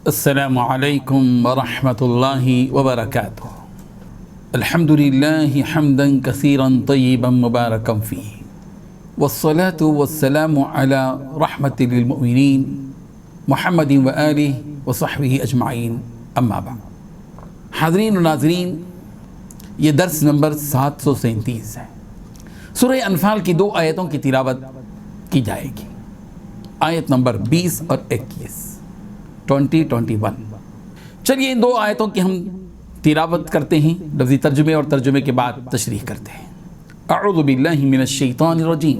السلام علیکم ورحمۃ اللہ وبرکاتہ۔ الحمد للہ حمدا کثیرا طیبا مبارکا فیہ، والصلاة والسلام علی رحمت للمؤمنین محمد وآلہ وصحبہ اجمعین، اما بعد۔ حاضرین و ناظرین، یہ درس نمبر 737 ہے۔ سورہ انفال کی 2 آیتوں کی تلاوت کی جائے گی، آیت نمبر 20 اور 21، 20-21۔ چلیے ان 2 آیتوں کی ہم تلاوت کرتے ہیں، لفظی ترجمے اور ترجمے کے بعد تشریح کرتے ہیں۔ اعوذ باللہ من الشیطان الرجیم،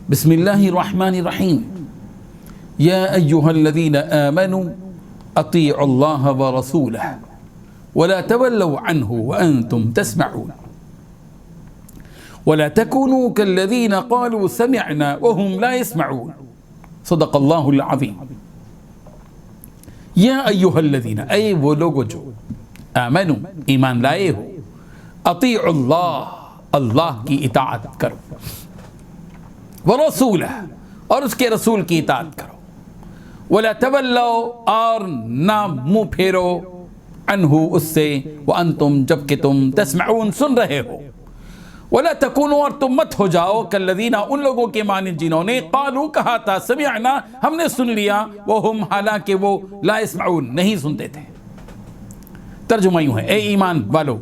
بسم اللہ الرحمن الرحیم۔ یا ایہا الذین آمنوا اطیعوا اللہ ورسولہ ولا تولوا عنہ وانتم تسمعون ولا تكونوا كالذین قالوا سمعنا وهم لا يسمعون، صدق اللہ العظیم۔ یا ایہا الذین، اے وہ لوگو جو آمنو، ایمان لائے ہو، اطیعوا اللہ، اللہ کی اطاعت کرو، ورسولہ، اور اس کے رسول کی اطاعت کرو، ولا تولوا، اور نہ منہ پھیرو، عنہ، اس سے، وانتم، جبکہ تم تسمعون، سن رہے ہو، ولا تکونوا، اور تم مت ہو جاؤ، کالذین، ان لوگوں کے مانند جنہوں نے قالوا، کہا تھا، سمعنا، ہم نے سن لیا، وہم، حالانکہ وہ لا يسمعون، نہیں سنتے تھے۔ ترجمہ یوں ہے، اے ایمان والو،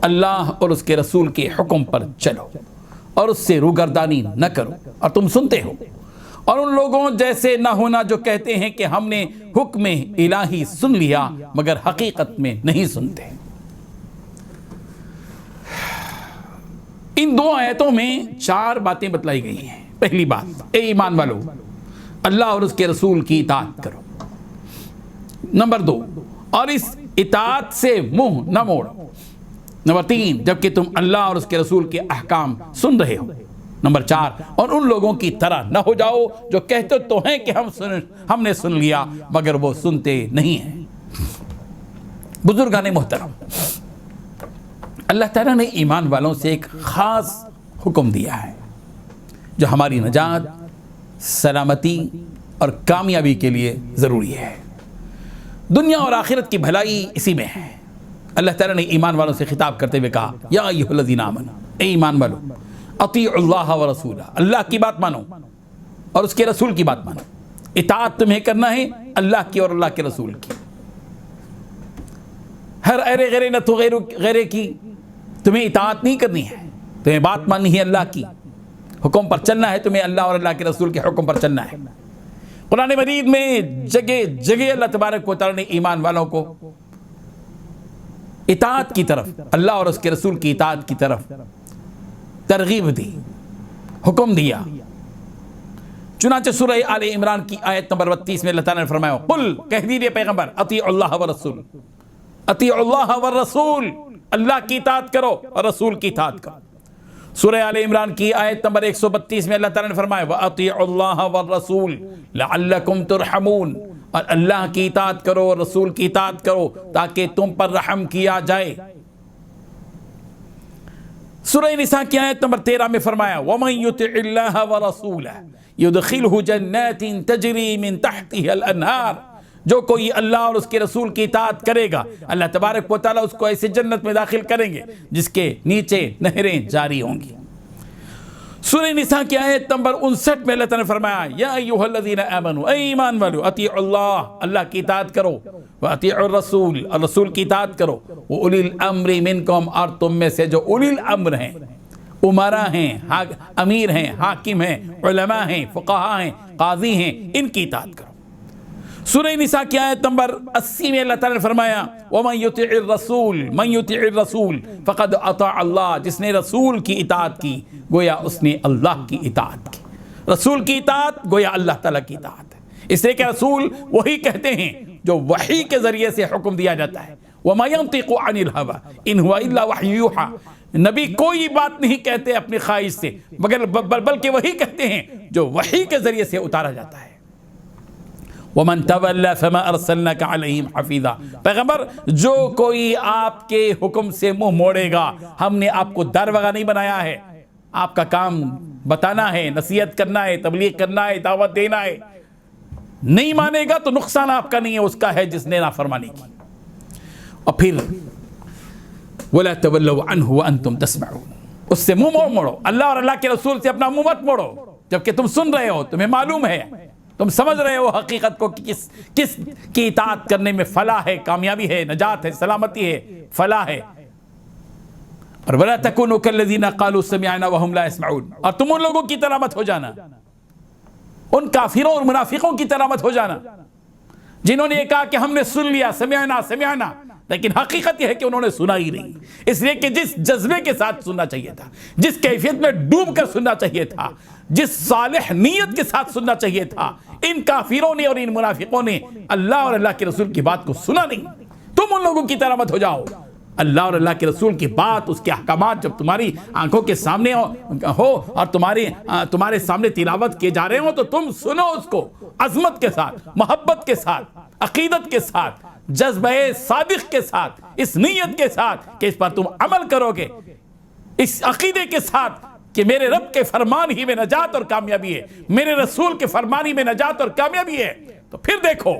اللہ اور اس کے رسول کے حکم پر چلو اور اس سے روگردانی نہ کرو، اور تم سنتے ہو، اور ان لوگوں جیسے نہ ہونا جو کہتے ہیں کہ ہم نے حکم الہی سن لیا مگر حقیقت میں نہیں سنتے۔ ان 2 آیتوں میں 4 باتیں بتلائی گئی ہیں۔ پہلی بات، اے ایمان والو، اللہ اور اس کے رسول کی اطاعت کرو۔ نمبر 2، اور اس اطاعت سے منہ نہ موڑو۔ نمبر 3، جبکہ تم اللہ اور اس کے رسول کے احکام سن رہے ہو۔ نمبر 4، اور ان لوگوں کی طرح نہ ہو جاؤ جو کہتے تو ہیں کہ ہم نے سن لیا مگر وہ سنتے نہیں ہیں۔ بزرگان محترم، اللہ تعالیٰ نے ایمان والوں سے ایک خاص حکم دیا ہے جو ہماری نجات، سلامتی اور کامیابی کے لیے ضروری ہے۔ دنیا اور آخرت کی بھلائی اسی میں ہے۔ اللہ تعالیٰ نے ایمان والوں سے خطاب کرتے ہوئے کہا، یا ایھا الذین آمنوا، اے ایمان والو، اطیعوا اللہ ورسولہ، اللہ کی بات مانو اور اس کے رسول کی بات مانو۔ اطاعت تمہیں کرنا ہے اللہ کی اور اللہ کے رسول کی۔ ہر ارے غیرے نہ تو غیرے کی تمہیں اطاعت نہیں کرنی ہے، تمہیں بات ماننی ہے اللہ کی، حکم پر چلنا ہے تمہیں، اللہ اور اللہ کے رسول کے حکم پر چلنا ہے۔ قرآن مجید میں جگہ جگہ اللہ تبارک و تعالیٰ نے ایمان والوں کو اطاعت کی طرف، اللہ اور اس کے رسول کی اطاعت کی طرف ترغیب دی، حکم دیا۔ چنانچہ سورہ آل عمران کی آیت نمبر 32 میں اللہ تعالیٰ نے فرمایا، قل، کہہ دیجئے پیغمبر، اطیعوا اللہ والرسول، اطیعوا اللہ والرسول، اللہ کی اطاعت کرو اور رسول کی اطاعت کرو۔ سورہ آل عمران کی آیت نمبر 132 میں اللہ تعالیٰ نے فرمایا، وَأَطِيعُوا اللَّهَ وَالرَّسُولَ لَعَلَّكُمْ تُرْحَمُونَ، اور اللہ کی اطاعت کرو اور رسول کی اطاعت کرو تاکہ تم پر رحم کیا جائے۔ سورہ نساء کی آیت نمبر 13 میں فرمایا، وَمَن يُطِعِ اللَّهَ وَرَسُولَهُ يُدْخِلْهُ جَنَّاتٍ تَجْرِي مِن تَحْتِهَا الْأَنْهَارُ، جو کوئی اللہ اور اس کے رسول کی اطاعت کرے گا اللہ تبارک و تعالیٰ اس کو ایسے جنت میں داخل کریں گے جس کے نیچے نہریں جاری ہوں گی۔ سورہ نساء کی آیت نمبر 59 میں اللہ تعالیٰ نے فرمایا، یا ایھا الذین آمنوا، اے ایمان والو، اطیعوا اللہ، اللہ کی اطاعت کرو، واطیعوا الرسول، اور رسول کی اطاعت کرو، واولی الامر منکم، اور تم میں سے جو اولی الامر ہیں، امراء ہیں، امیر ہیں، حاکم ہیں، علماء ہیں، فقہاء ہیں، قاضی ہیں، ان کی اطاعت کرو۔ سورہ نساء کی آیت نمبر 80 میں اللہ تعالیٰ نے فرمایا، وَمَن يُطِعِ الرَّسُولَ مَن يُطِعِ الرَّسُولَ فَقَدْ أَطَاعَ اللَّهَ، جس نے رسول کی اطاعت کی گویا اس نے اللہ کی اطاعت کی۔ رسول کی اطاعت گویا اللہ تعالیٰ کی اطاعت ہے، اس لیے کہ رسول وہی کہتے ہیں جو وحی کے ذریعے سے حکم دیا جاتا ہے۔ وَمَا يَنطِقُ عَنِ الْهَوَىٰ إِنْ هُوَ إِلَّا وَحْيٌ يُوحَىٰ، نبی کوئی بات نہیں کہتے اپنی خواہش سے بلکہ وہی کہتے ہیں جو وحی کے ذریعے سے اتارا جاتا ہے۔ وَمَن تَوَلَّىٰ فَمَا أَرْسَلْنَاكَ عَلَيْهِمْ حَفِيظًا، پیغمبر جو کوئی آپ کے حکم سے منہ موڑے گا ہم نے آپ کو داروغہ نہیں بنایا ہے، آپ کا کام بتانا ہے، نصیحت کرنا ہے، تبلیغ کرنا ہے، دعوت دینا ہے. نہیں مانے گا تو نقصان آپ کا نہیں ہے، اس کا ہے جس نے نافرمانی کی. اور پھر وَلَا تَوَلَّوْا عَنْهُ وَأَنْتُمْ تَسْمَعُونَ، اس سے منہ موڑو، اللہ اور اللہ کے رسول سے اپنا منہ مت موڑو جبکہ تم سن رہے ہو، تمہیں معلوم ہے، تم سمجھ رہے ہو حقیقت کو کہ کس کی اطاعت کرنے میں فلاح ہے، کامیابی ہے، نجات ہے، سلامتی ہے، فلاح ہے. اور وَلَا تَكُونُوا كَالَّذِينَ قَالُوا سَمِعْنَا وَهُمْ لَا يَسْمَعُونَ، اور تم ان لوگوں کی طرح مت ہو جانا، ان کافروں اور منافقوں کی طرح مت ہو جانا جنہوں نے یہ کہا کہ ہم نے سن لیا، سمعنا سمعنا، لیکن حقیقت یہ ہے کہ انہوں نے سنا ہی نہیں. اس لیے کہ جس جذبے کے ساتھ سننا چاہیے تھا، جس کیفیت میں ڈوب کر سننا چاہیے تھا، جس صالح نیت کے ساتھ سننا چاہیے تھا، ان کافروں نے اور ان منافقوں نے اللہ اور اللہ کے رسول کی بات کو سنا نہیں. تم ان لوگوں کی طرح مت ہو جاؤ. اللہ اور اللہ کے رسول کی بات، اس کے احکامات جب تمہاری آنکھوں کے سامنے ہو اور تمہارے سامنے تلاوت کیے جا رہے ہوں تو تم سنو اس کو عظمت کے ساتھ، محبت کے ساتھ، عقیدت کے ساتھ، جذبہ صادق کے ساتھ، اس نیت کے ساتھ کہ اس پر تم عمل کرو گے، اس عقیدے کے ساتھ کہ میرے رب کے فرمان ہی میں نجات اور کامیابی ہے، میرے رسول کے فرمان ہی میں نجات اور کامیابی ہے. تو پھر دیکھو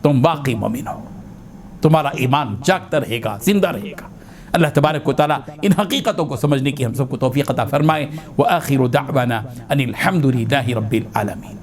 تم واقعی مومن ہو، تمہارا ایمان جاگتا رہے گا، زندہ رہے گا. اللہ تبارک و تعالیٰ ان حقیقتوں کو سمجھنے کی ہم سب کو توفیق عطا فرمائے. وآخر دعوانا ان الحمد للہ رب العالمین.